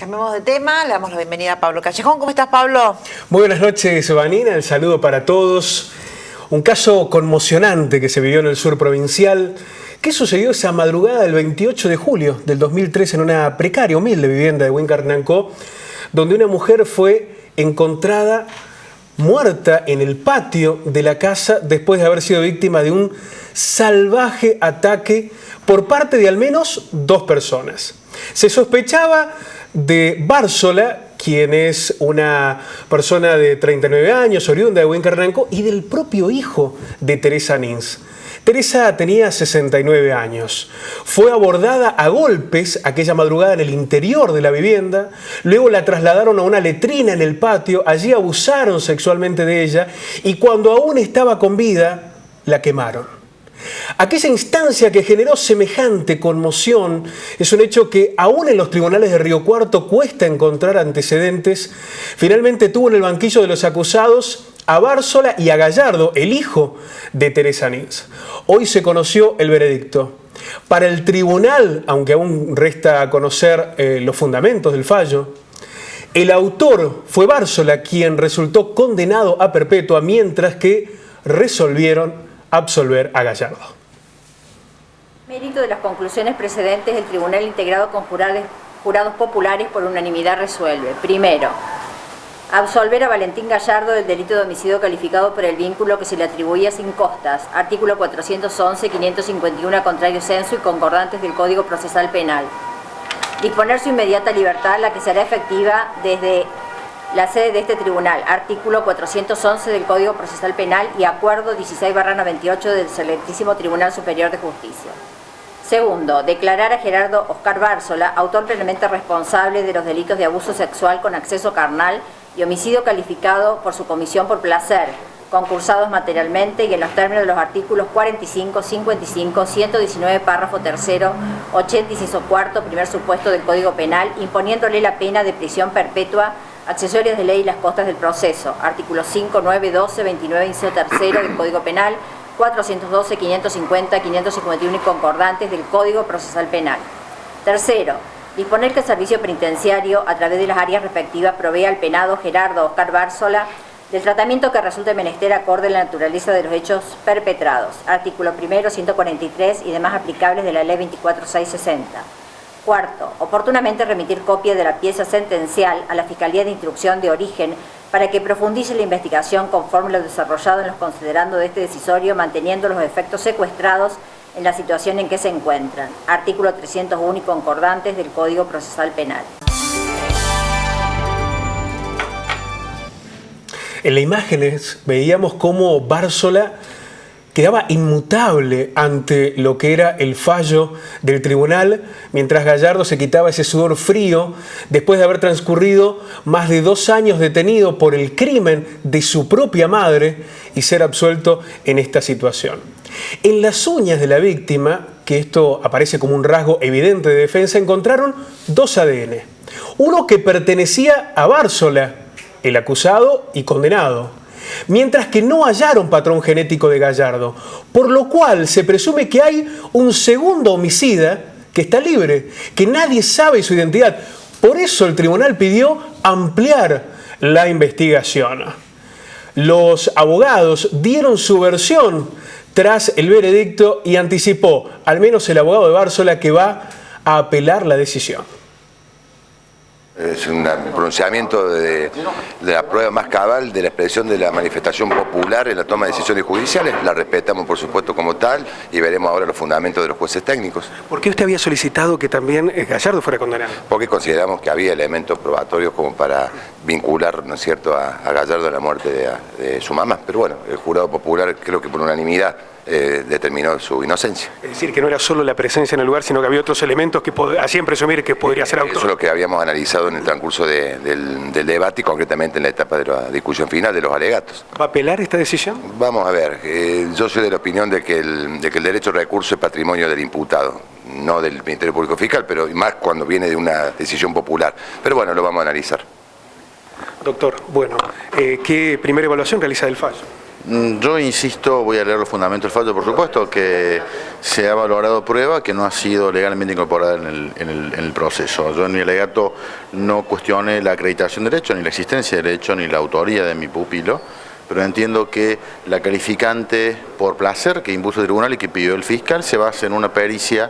Cambiamos de tema, le damos la bienvenida a Pablo Callejón. ¿Cómo estás, Pablo? Muy buenas noches, Vanina. El saludo para todos. Un caso conmocionante que se vivió en el sur provincial. ¿Qué sucedió esa madrugada del 28 de julio del 2003 en una precaria, humilde vivienda de Huincarnancó, donde una mujer fue encontrada muerta en el patio de la casa después de haber sido víctima de un salvaje ataque por parte de al menos 2 personas? Se sospechaba de Bárzola, quien es una persona de 39 años, oriunda de Huincarnancó, y del propio hijo de Teresa Nins. Teresa tenía 69 años. Fue abordada a golpes aquella madrugada en el interior de la vivienda, luego la trasladaron a una letrina en el patio, allí abusaron sexualmente de ella y cuando aún estaba con vida, la quemaron. Aquella instancia que generó semejante conmoción es un hecho que aún en los tribunales de Río Cuarto cuesta encontrar antecedentes. Finalmente tuvo en el banquillo de los acusados a Bárzola y a Gallardo, el hijo de Teresa Nins. Hoy se conoció el veredicto. Para el tribunal, aunque aún resta conocer los fundamentos del fallo, el autor fue Bárzola quien resultó condenado a perpetua, mientras que resolvieron absolver a Gallardo. Mérito de las conclusiones precedentes, el Tribunal integrado con jurados populares por unanimidad resuelve. Primero, absolver a Valentín Gallardo del delito de homicidio calificado por el vínculo que se le atribuía sin costas, artículo 411, 551 contrario censo y concordantes del Código Procesal Penal. Disponer su inmediata libertad, la que será efectiva desde la sede de este tribunal, artículo 411 del Código Procesal Penal y acuerdo 16/98 del Selectísimo Tribunal Superior de Justicia. Segundo, declarar a Gerardo Oscar Bárzola autor plenamente responsable de los delitos de abuso sexual con acceso carnal y homicidio calificado por su comisión por placer, concursados materialmente y en los términos de los artículos 45, 55, 119, párrafo tercero, 80, inciso cuarto, primer supuesto del Código Penal, imponiéndole la pena de prisión perpetua accesorias de ley y las costas del proceso, artículos 5, 9, 12, 29, inciso tercero del Código Penal, 412, 550, 551 y concordantes del Código Procesal Penal. Tercero, disponer que el servicio penitenciario, a través de las áreas respectivas, provea al penado Gerardo Oscar Bárzola del tratamiento que resulte menester acorde a la naturaleza de los hechos perpetrados, artículo primero, 143 y demás aplicables de la Ley 24660. Cuarto, oportunamente remitir copia de la pieza sentencial a la Fiscalía de Instrucción de Origen para que profundice la investigación conforme lo desarrollado en los considerandos de este decisorio, manteniendo los efectos secuestrados en la situación en que se encuentran. Artículo 301 y concordantes del Código Procesal Penal. En las imágenes veíamos cómo Bárzola quedaba inmutable ante lo que era el fallo del tribunal, mientras Gallardo se quitaba ese sudor frío después de haber transcurrido más de 2 años detenido por el crimen de su propia madre y ser absuelto en esta situación. En las uñas de la víctima, que esto aparece como un rasgo evidente de defensa, encontraron 2 ADN. Uno que pertenecía a Bárzola, el acusado y condenado, mientras que no hallaron patrón genético de Gallardo, por lo cual se presume que hay un segundo homicida que está libre, que nadie sabe su identidad. Por eso el tribunal pidió ampliar la investigación. Los abogados dieron su versión tras el veredicto y anticipó, al menos el abogado de Bárzola, que va a apelar la decisión. Es un pronunciamiento de la prueba más cabal de la expresión de la manifestación popular en la toma de decisiones judiciales. La respetamos, por supuesto, como tal y veremos ahora los fundamentos de los jueces técnicos. ¿Por qué usted había solicitado que también Gallardo fuera condenado? Porque consideramos que había elementos probatorios como para vincular, ¿no es cierto?, a Gallardo a la muerte de su mamá. Pero bueno, el jurado popular, creo que por unanimidad, determinó su inocencia. Es decir, que no era solo la presencia en el lugar, sino que había otros elementos que hacían presumir que podría ser autor. Eso es lo que habíamos analizado en el transcurso del debate y concretamente en la etapa de la discusión final de los alegatos. ¿Va a apelar esta decisión? Vamos a ver, yo soy de la opinión de que el derecho al recurso es patrimonio del imputado, no del Ministerio Público Fiscal, pero más cuando viene de una decisión popular. Pero bueno, lo vamos a analizar. Doctor, bueno, ¿qué primera evaluación realiza del fallo? Yo insisto, voy a leer los fundamentos del fallo, por supuesto, que se ha valorado prueba que no ha sido legalmente incorporada en el proceso. Yo en mi alegato no cuestioné la acreditación del hecho, ni la existencia del hecho, ni la autoría de mi pupilo, pero entiendo que la calificante por placer que impuso el tribunal y que pidió el fiscal se basa en una pericia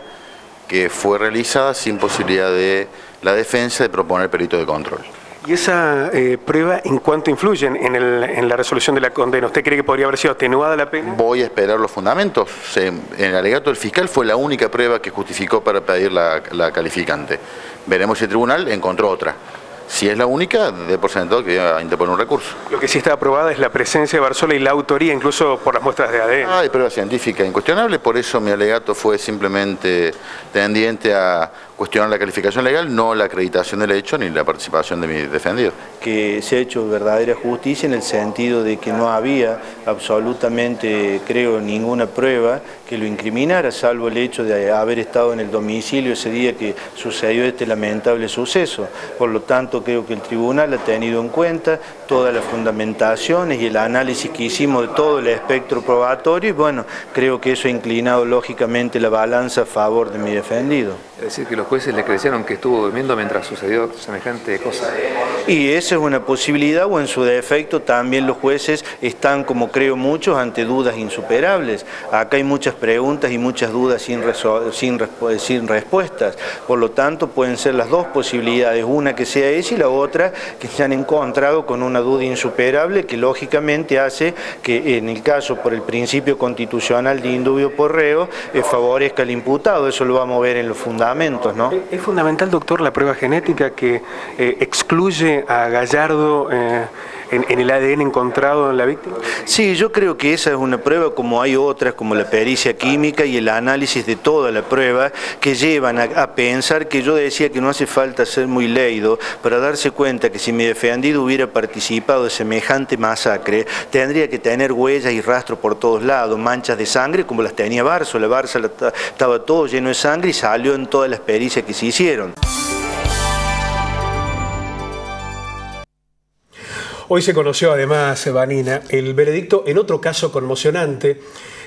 que fue realizada sin posibilidad de la defensa de proponer perito de control. ¿Y esa prueba en cuánto influye en la resolución de la condena? ¿Usted cree que podría haber sido atenuada la pena? Voy a esperar los fundamentos. En el alegato del fiscal fue la única prueba que justificó para pedir la calificante. Veremos si el tribunal encontró otra. Si es la única, de por sentado que va a interponer un recurso. Lo que sí está aprobada es la presencia de Barzola y la autoría, incluso por las muestras de ADN. Hay prueba científica incuestionable, por eso mi alegato fue simplemente tendiente a cuestionar la calificación legal, no la acreditación del hecho ni la participación de mi defendido. Que se ha hecho verdadera justicia en el sentido de que no había absolutamente, creo, ninguna prueba que lo incriminara, salvo el hecho de haber estado en el domicilio ese día que sucedió este lamentable suceso. Por lo tanto, creo que el tribunal ha tenido en cuenta todas las fundamentaciones y el análisis que hicimos de todo el espectro probatorio y bueno, creo que eso ha inclinado lógicamente la balanza a favor de mi defendido. Es decir, que los jueces le creyeron que estuvo durmiendo mientras sucedió semejante cosa. Y esa es una posibilidad, o en su defecto también los jueces están, como creo muchos, ante dudas insuperables. Acá hay muchas preguntas y muchas dudas sin respuestas. Por lo tanto, pueden ser las dos posibilidades, una que sea esa y la otra que se han encontrado con una duda insuperable que lógicamente hace que en el caso por el principio constitucional de indubio por reo favorezca al imputado. Eso lo vamos a ver en los fundamentos, ¿no? ¿Es fundamental, doctor, la prueba genética que excluye a Gallardo en el ADN encontrado en la víctima? Sí, yo creo que esa es una prueba como hay otras, como la pericia química y el análisis de toda la prueba, que llevan a pensar que yo decía que no hace falta ser muy leído para darse cuenta que si mi defendido hubiera participado de semejante masacre, tendría que tener huellas y rastros por todos lados, manchas de sangre como las tenía Barzola. Barzola estaba todo lleno de sangre y salió en todas las pericias que se hicieron. Hoy se conoció además, Vanina, el veredicto en otro caso conmocionante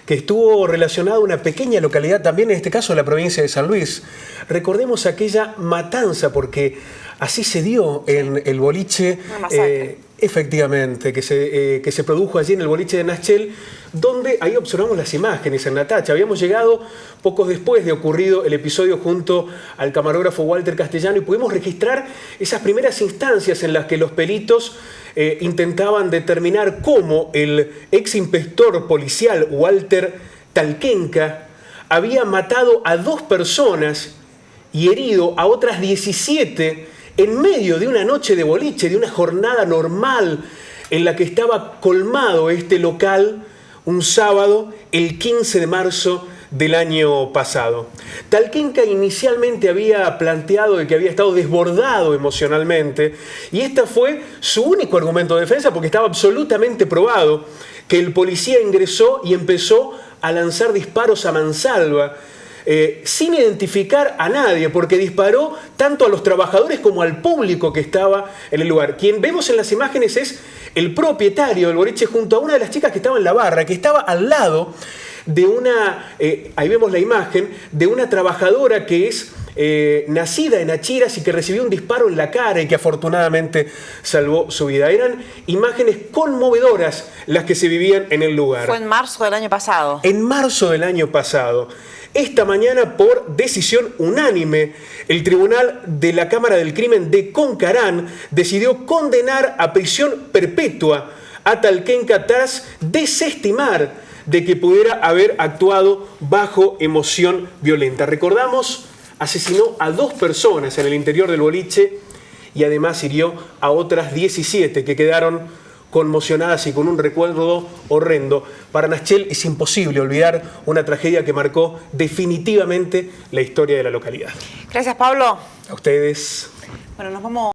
que estuvo relacionado a una pequeña localidad, también en este caso la provincia de San Luis. Recordemos aquella matanza, porque así se dio en el boliche, efectivamente, que se produjo allí en el boliche de Naschel, donde ahí observamos las imágenes en Natacha. Habíamos llegado pocos después de ocurrido el episodio junto al camarógrafo Walter Castellano y pudimos registrar esas primeras instancias en las que los peritos intentaban determinar cómo el ex inspector policial Walter Talkenka había matado a 2 personas y herido a otras 17 en medio de una noche de boliche, de una jornada normal en la que estaba colmado este local un sábado, el 15 de marzo del año pasado. Talkenka inicialmente había planteado de que había estado desbordado emocionalmente y este fue su único argumento de defensa porque estaba absolutamente probado que el policía ingresó y empezó a lanzar disparos a mansalva sin identificar a nadie, porque disparó tanto a los trabajadores como al público que estaba en el lugar. Quien vemos en las imágenes es el propietario del boliche junto a una de las chicas que estaba en la barra, que estaba al lado de una, ahí vemos la imagen, de una trabajadora que es nacida en Achiras y que recibió un disparo en la cara y que afortunadamente salvó su vida. Eran imágenes conmovedoras las que se vivían en el lugar. Fue en marzo del año pasado. En marzo del año pasado. Esta mañana, por decisión unánime, el Tribunal de la Cámara del Crimen de Concarán decidió condenar a prisión perpetua a Talkenka tras desestimar de que pudiera haber actuado bajo emoción violenta. Recordamos, asesinó a 2 personas en el interior del boliche y además hirió a otras 17 que quedaron conmocionadas y con un recuerdo horrendo. Para Naschel es imposible olvidar una tragedia que marcó definitivamente la historia de la localidad. Gracias, Pablo. A ustedes. Bueno, nos vamos.